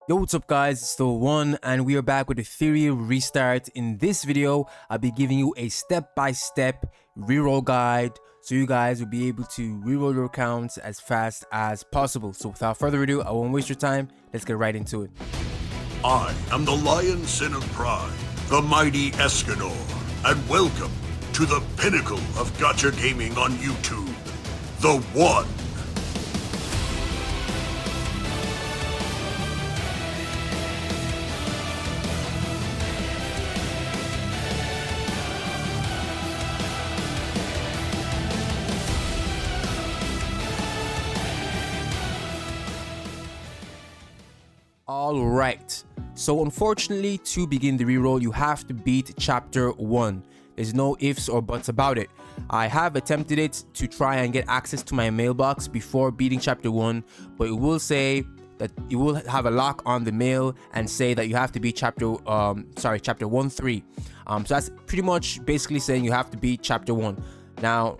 Yo, what's up guys, it's THEONE and we are back with Etheria Restart. In this video, I'll be giving you a step-by-step reroll guide so you guys will be able to reroll your accounts as fast as possible. So without further ado, I won't waste your time, let's get right into it. I am the Lion Sin of Pride, the mighty Escanor, and welcome to the pinnacle of Gacha gaming on YouTube, the One. Alright, so unfortunately to begin the reroll, you have to beat chapter 1. There's no ifs or buts about it. I have attempted it to try and get access to my mailbox before beating chapter 1, but it will say that you will have a lock on the mail and say that you have to beat chapter 1-3. So that's pretty much basically saying you have to beat chapter 1. Now,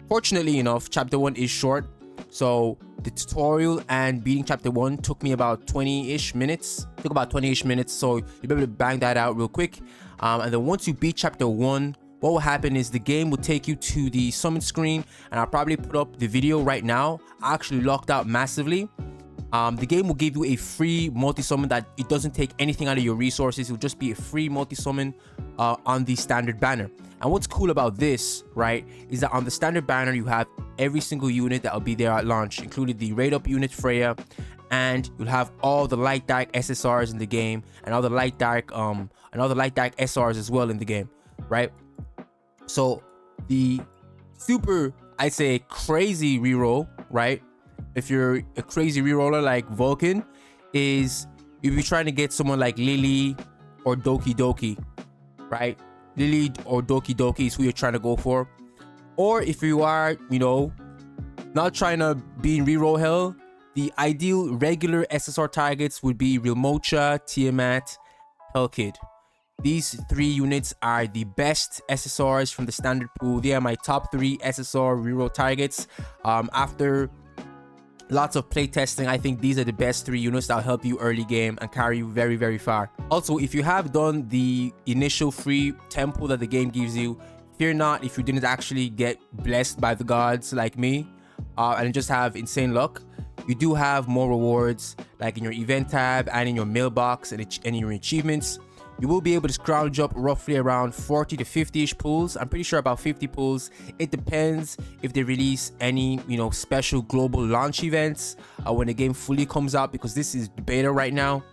fortunately enough, chapter 1 is short. So the tutorial and beating chapter 1 took me about 20-ish minutes. So you'll be able to bang that out real quick. And then once you beat chapter 1, what will happen is the game will take you to the summon screen, and I'll probably put up the video right now. I actually locked out massively. The game will give you a free multi-summon that it doesn't take anything out of your resources. It will just be a free multi-summon on the standard banner. And what's cool about this, right, is that on the standard banner you have every single unit that will be there at launch, including the raid up unit Freya, and you'll have all the light dark SSRs in the game and all the light dark SRs as well in the game, right? So the super, I'd say, crazy reroll, right? If you're a crazy reroller like Vulcan, is you'll be trying to get someone like Lily or Doki Doki, right? Lily or Doki Doki is who you're trying to go for. Or if you are, not trying to be in reroll hell, the ideal regular SSR targets would be Rilmocha, Tiamat, Hellkid. These 3 units are the best SSRs from the standard pool. They are my top 3 SSR reroll targets. After lots of playtesting, I think these are the best 3 units that will help you early game and carry you very, very far. Also, if you have done the initial free temple that the game gives you, fear not if you didn't actually get blessed by the gods like me and just have insane luck. You do have more rewards like in your event tab and in your mailbox and in your achievements. You will be able to scrounge up roughly around 40 to 50-ish pulls. I'm pretty sure about 50 pulls. It depends if they release any, special global launch events when the game fully comes out, because this is beta right now.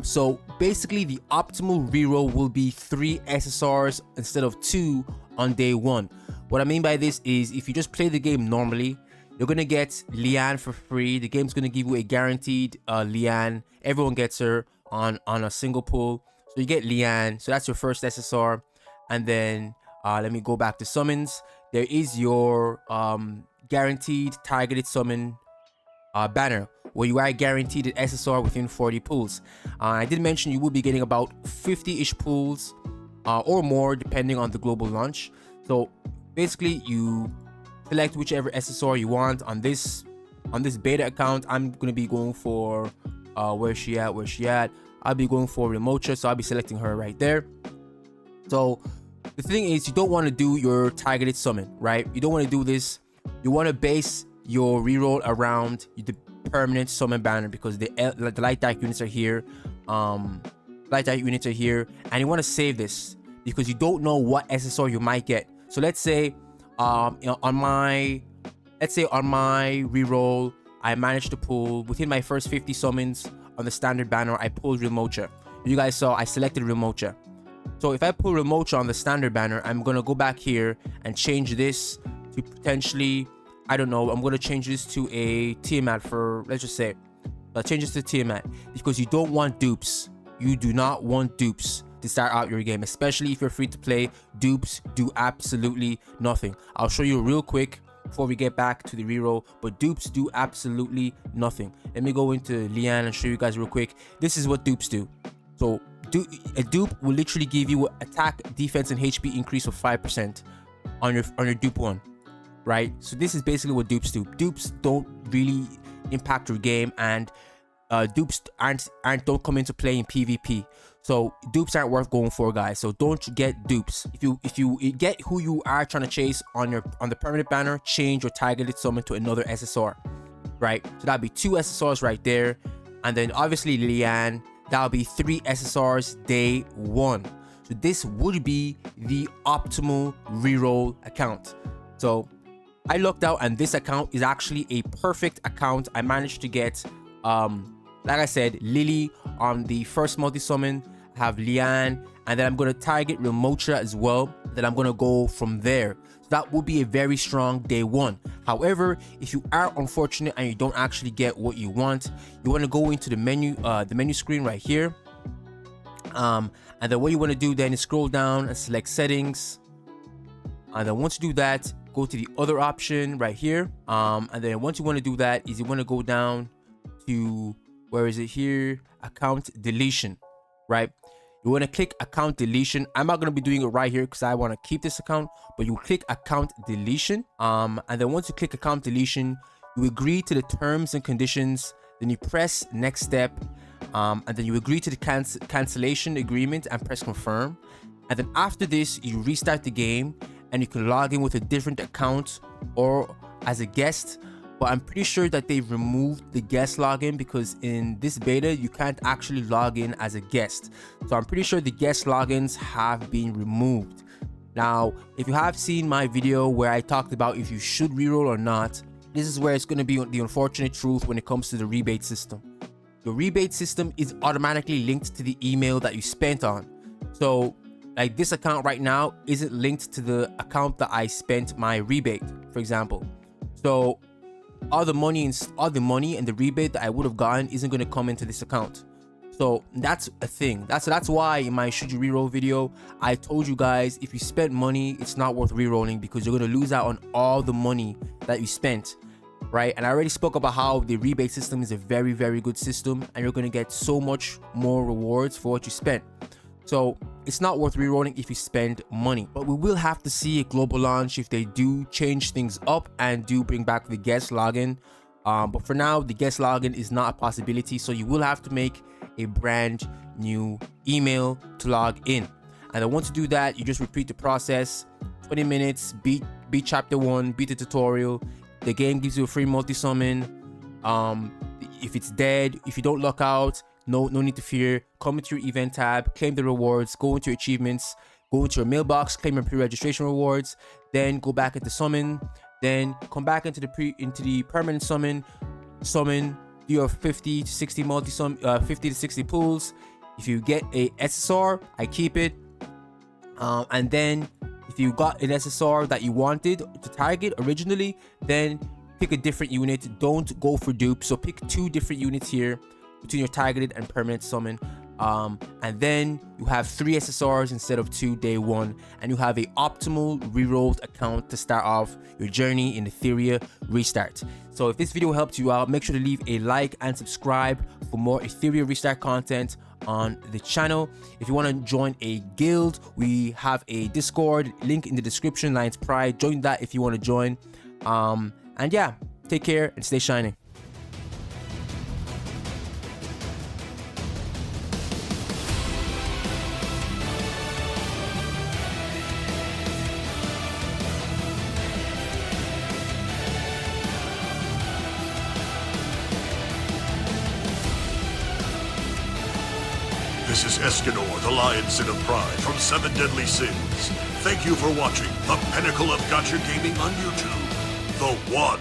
So basically the optimal reroll will be 3 SSRs instead of 2 on day 1. What I mean by this is if you just play the game normally, you're gonna get Liane for free. The game's gonna give you a guaranteed Liane. Everyone gets her on a single pull. So you get Liane, so that's your first SSR. And then let me go back to summons. There is your guaranteed targeted summon banner, where you are guaranteed an SSR within 40 pulls. I did mention you will be getting about 50-ish pulls or more depending on the global launch. So basically you select whichever SSR you want. On this beta account, I'm gonna be going for where's she at. I'll be going for Rilmocha, so I'll be selecting her right there. So the thing is, you don't want to do your targeted summon, right? You don't want to do this. You want to base your reroll around the permanent summon banner, because the light dark units are here. And you want to save this because you don't know what SSR you might get. So let's say on my reroll, I managed to pull within my first 50 summons. On the standard banner, I pulled Rilmocha. You guys saw I selected Rilmocha. So if I pull Rilmocha on the standard banner, I'm gonna go back here and change this to potentially, I don't know, I'm gonna change this to a Tiamat for, let's just say, change this to Tiamat, because you don't want dupes. You do not want dupes to start out your game, especially if you're free to play. Dupes do absolutely nothing. I'll show you real quick before we get back to the reroll, but dupes do absolutely nothing. Let me go into Liane and show you guys real quick. This is what dupes do. So a dupe will literally give you attack, defense, and HP increase of 5% on your dupe 1, right? So this is basically what dupes do. Dupes don't really impact your game, and dupes don't come into play in PvP. So dupes aren't worth going for, guys. So don't get dupes. If you get who you are trying to chase on the permanent banner, change your targeted summon to another SSR, right? So that'd be 2 SSRs right there, and then obviously Lilian, that'll be 3 SSRs day 1. So this would be the optimal reroll account. So I looked out, and this account is actually a perfect account. I managed to get like I said, Lily on the first multi-summon, have Lian, and then I'm going to target Remotra as well. Then I'm going to go from there. So that would be a very strong day 1. However, if you are unfortunate and you don't actually get what you want, you want to go into the menu screen right here. And then what you want to do then is scroll down and select settings. And then once you do that, go to the other option right here. And then once you want to do that is you want to go down to, where is it here, account deletion, right? You want to click account deletion. I'm not going to be doing it right here because I want to keep this account, but you click account deletion. And then once you click account deletion, you agree to the terms and conditions, then you press next step, and then you agree to the cancellation agreement and press confirm. And then after this, you restart the game and you can log in with a different account or as a guest. But I'm pretty sure that they've removed the guest login, because in this beta you can't actually log in as a guest. So I'm pretty sure the guest logins have been removed. Now, if you have seen my video where I talked about if you should reroll or not, this is where it's going to be the unfortunate truth when it comes to the rebate system. The rebate system is automatically linked to the email that you spent on. So like this account right now isn't linked to the account that I spent my rebate, for example. So all the money and the rebate that I would have gotten isn't going to come into this account. So that's a thing. That's why in my should you reroll video, I told you guys, if you spent money, it's not worth rerolling because you're going to lose out on all the money that you spent, right? And I already spoke about how the rebate system is a very, very good system, and you're going to get so much more rewards for what you spent. So it's not worth rerolling if you spend money. But we will have to see a global launch if they do change things up and do bring back the guest login. But for now, the guest login is not a possibility. So you will have to make a brand new email to log in. And then once you do that, you just repeat the process. 20 minutes, beat chapter 1, beat the tutorial. The game gives you a free multi-summon. If it's dead, if you don't lock out, no need to fear. Come into your event tab, claim the rewards, go into your achievements, go into your mailbox, claim your pre-registration rewards, then go back into summon, then come back into the permanent summon, do your 50 to 60 50 to 60 pulls. If you get a SSR, I keep it. And then if you got an SSR that you wanted to target originally, then pick a different unit. Don't go for dupes. So pick 2 different units here between your targeted and permanent summon, and then you have 3 SSRs instead of 2 day 1, and you have a optimal rerolled account to start off your journey in Etheria Restart. So if this video helped you out, make sure to leave a like and subscribe for more Etheria Restart content on the channel. If you want to join a guild, we have a Discord link in the description, Lions Pride. Join that if you want to join. And yeah, take care and stay shining. This is Escanor, the Lion Sin of Pride from 7 Deadly Sins. Thank you for watching the pinnacle of Gacha gaming on YouTube, The One.